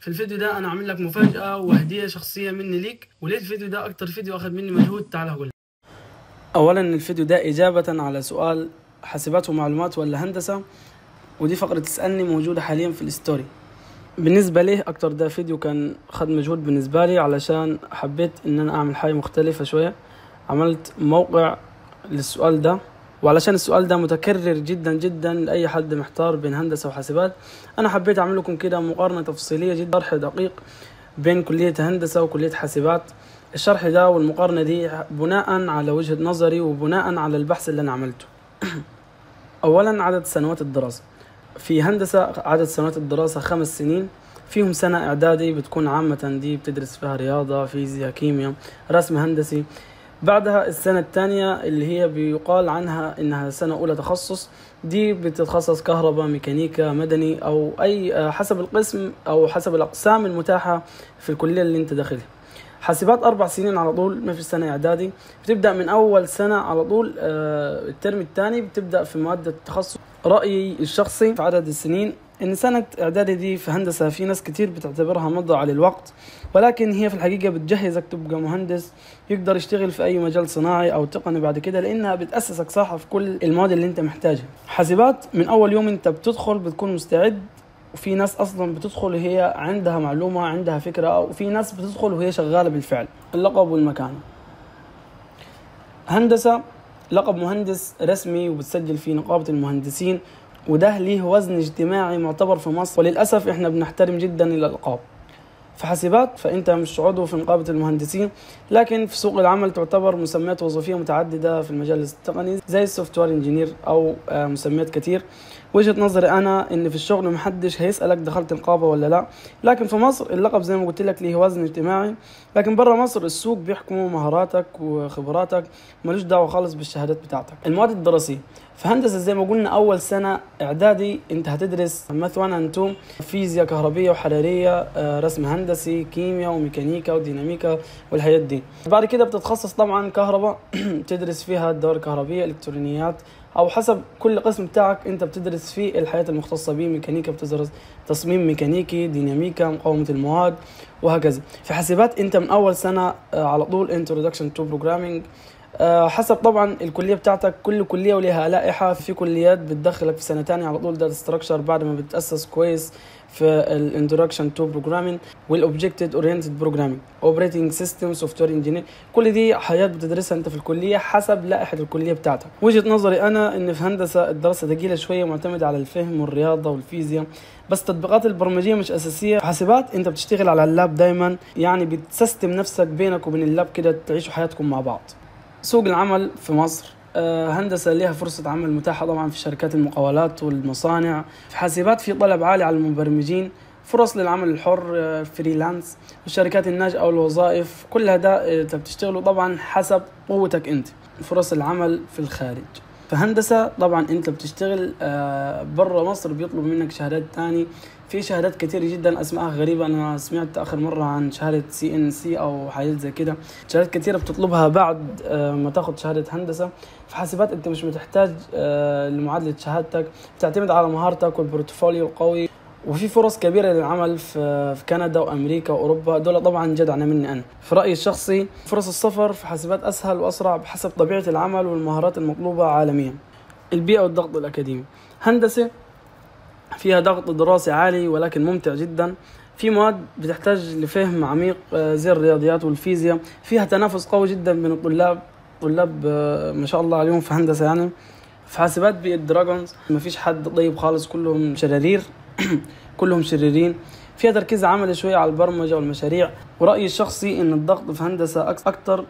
في الفيديو ده انا عامل لك مفاجأة وهدية شخصية مني ليك. وليه الفيديو ده اكتر فيديو اخذ مني مجهود؟ تعال هقول لك. اولا الفيديو ده اجابة على سؤال حاسبات ومعلومات ولا هندسة، ودي فقرة تسألني موجودة حاليا في الستوري. بالنسبة ليه اكتر ده فيديو كان خد مجهود بالنسبة لي، علشان حبيت ان انا اعمل حاجة مختلفة شوية. عملت موقع للسؤال ده، وعلشان السؤال ده متكرر جدا جدا لأي حد محتار بين هندسة وحاسبات، أنا حبيت أعمل لكم كده مقارنة تفصيلية جدا، شرح دقيق بين كلية هندسة وكلية حاسبات. الشرح ده والمقارنة دي بناء على وجهة نظري وبناء على البحث اللي أنا عملته. أولا عدد سنوات الدراسة في هندسة. عدد سنوات الدراسة 5 سنين، فيهم سنة إعدادي بتكون عامة دي بتدرس فيها رياضة، فيزياء، كيمياء، رسم هندسي. بعدها السنة الثانية اللي هي بيقال عنها إنها سنة أولى تخصص، دي بتتخصص كهرباء، ميكانيكا، مدني، أو أي حسب القسم أو حسب الأقسام المتاحة في الكلية اللي أنت داخلها. حاسبات 4 سنين على طول، ما في سنة إعدادي، بتبدأ من أول سنة على طول. الترم الثاني بتبدأ في مواد التخصص. رأيي الشخصي في عدد السنين إن سنة إعدادي دي في هندسة في ناس كتير بتعتبرها مضيعة للوقت، ولكن هي في الحقيقة بتجهزك تبقى مهندس يقدر يشتغل في أي مجال صناعي أو تقني بعد كده، لأنها بتأسسك صح في كل المواد اللي أنت محتاجها. حاسبات من أول يوم أنت بتدخل بتكون مستعد، وفي ناس أصلا بتدخل وهي عندها معلومة، عندها فكرة، وفي ناس بتدخل وهي شغالة بالفعل. اللقب والمكان: هندسة لقب مهندس رسمي وبتسجل في نقابة المهندسين، وده ليه وزن اجتماعي معتبر في مصر، وللأسف احنا بنحترم جدا الألقاب. في حاسبات فانت مش عضو في نقابة المهندسين، لكن في سوق العمل تعتبر مسميات وظيفية متعددة في المجال التقني زي السوفت وير انجينير او مسميات كتير. وجهة نظري انا ان في الشغل محدش هيسألك دخلت نقابة ولا لا، لكن في مصر اللقب زي ما قلت لك ليه وزن اجتماعي، لكن برا مصر السوق بيحكموا مهاراتك وخبراتك، ملوش دعوة خالص بالشهادات بتاعتك. المواد الدراسية في هندسة زي ما قلنا أول سنة إعدادي أنت هتدرس ماث 1 and 2، فيزياء كهربية وحرارية، رسم هندسي، كيمياء وميكانيكا وديناميكا والحاجات دي. بعد كده بتتخصص طبعا كهرباء تدرس فيها الدوائر الكهربية، إلكترونيات، أو حسب كل قسم بتاعك أنت بتدرس فيه الحاجات المختصة به. ميكانيكا بتدرس تصميم ميكانيكي، ديناميكا مقاومة المواد، وهكذا. في حاسبات أنت من أول سنة على طول Introduction to Programming. حسب طبعا الكلية بتاعتك، كل كلية وليها لائحة. في كليات بتدخلك في سنة تانية على طول داتا ستراكشر بعد ما بتأسس كويس في الانترودكشن تو بروجرامينج والاوبجكت اورينتد بروجرامينج، اوبريتنج سيستم، سوفت وير انجينير. كل دي حاجات بتدرسها انت في الكلية حسب لائحة الكلية بتاعتك. وجهة نظري انا ان في هندسة الدراسة ثقيلة شوية، معتمدة على الفهم والرياضة والفيزياء، بس تطبيقات البرمجية مش أساسية. حاسبات انت بتشتغل على اللاب دايما، يعني بتسيستم نفسك بينك وبين اللاب كده تعيشوا حياتكم مع بعض. سوق العمل في مصر، هندسة لها فرصة عمل متاحة طبعا في شركات المقاولات والمصانع. في حاسبات في طلب عالي على المبرمجين، فرص للعمل الحر، فريلانس، والشركات الناشئة والوظائف. كل هذا انت بتشتغلوا طبعا حسب قوتك انت. فرص العمل في الخارج في هندسة طبعا انت بتشتغل برا مصر، بيطلب منك شهادات تاني. في شهادات كتير جدا اسماء غريبة، انا سمعت اخر مرة عن شهادة CNC او حاجات زي كده. شهادات كتيرة بتطلبها بعد ما تاخد شهادة هندسة. في حاسبات انت مش محتاج لمعادلة شهادتك، بتعتمد على مهارتك والبورتفوليو القوي. وفي فرص كبيرة للعمل في كندا وأمريكا وأوروبا، دول طبعا جدعنا مني أنا. في رأيي الشخصي فرص السفر في حاسبات أسهل وأسرع بحسب طبيعة العمل والمهارات المطلوبة عالميا. البيئة والضغط الأكاديمي: هندسة فيها ضغط دراسي عالي ولكن ممتع جدا. في مواد بتحتاج لفهم عميق زي الرياضيات والفيزياء. فيها تنافس قوي جدا بين الطلاب ما شاء الله عليهم في هندسة يعني. في حاسبات بيئة دراجونز، ما فيش حد طيب خالص، كلهم شرارير كلهم شريرين. فيها تركيز عملي شوية على البرمجة والمشاريع. ورأيي الشخصي إن الضغط في هندسة أكتر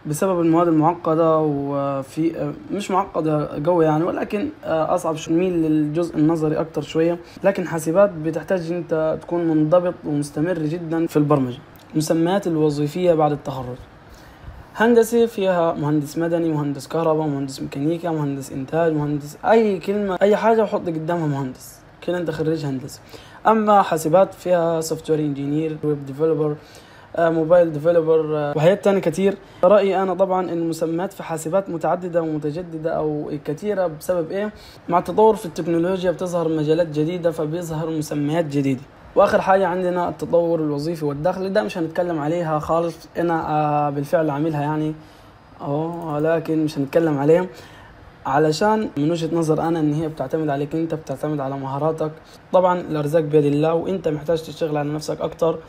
بسبب المواد المعقدة، وفي مش معقدة قوي يعني، ولكن أصعب شميل للجزء النظري أكتر شوية. لكن حاسبات بتحتاج أنت تكون منضبط ومستمر جدا في البرمجة. مسميات الوظيفية بعد التخرج: هندسة فيها مهندس مدني، مهندس كهرباء، مهندس ميكانيكا، مهندس إنتاج، مهندس أي كلمة أي حاجة وحط قدامها مهندس كده أنت خريج هندسة. أما حاسبات فيها سوفت وير انجينير، ويب ديفلوبر، موبايل ديفلوبر، وحاجات تانية كتير. رأيي أنا طبعا إن المسميات في حاسبات متعددة ومتجددة أو كتيرة. بسبب إيه؟ مع التطور في التكنولوجيا بتظهر مجالات جديدة، فبيظهر مسميات جديدة. واخر حاجة عندنا التطور الوظيفي والدخل. ده مش هنتكلم عليها خالص، انا بالفعل عاملها يعني ولكن مش هنتكلم عليها علشان من وجهة نظر انا ان هي بتعتمد عليك انت، بتعتمد على مهاراتك. طبعا الارزاق بيد الله وانت محتاج تشتغل على نفسك اكتر.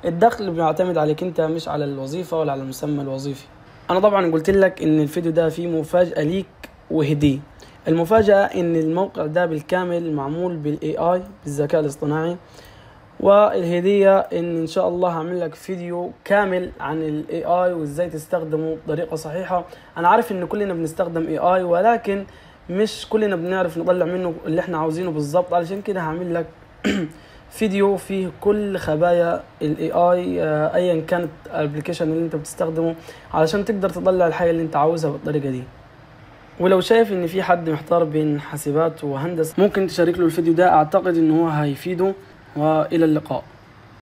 الدخل بيعتمد عليك انت مش على الوظيفة ولا على المسمى الوظيفي. انا طبعا قلت لك ان الفيديو ده فيه مفاجأة ليك وهدية. المفاجأة ان الموقع ده بالكامل معمول بالاي اي، بالذكاء الاصطناعي. والهدية ان شاء الله هعمل لك فيديو كامل عن الاي اي وازاي تستخدمه بطريقة صحيحة. انا عارف ان كلنا بنستخدم اي اي ولكن مش كلنا بنعرف نطلع منه اللي احنا عاوزينه بالظبط. علشان كده هعمل لك فيديو فيه كل خبايا الاي اي ايا كانت الابلكيشن اللي انت بتستخدمه، علشان تقدر تطلع الحاجة اللي انت عاوزها بالطريقة دي. ولو شايف ان في حد محتار بين حاسبات وهندسة ممكن تشارك له الفيديو ده، اعتقد ان هو هيفيده. والى اللقاء.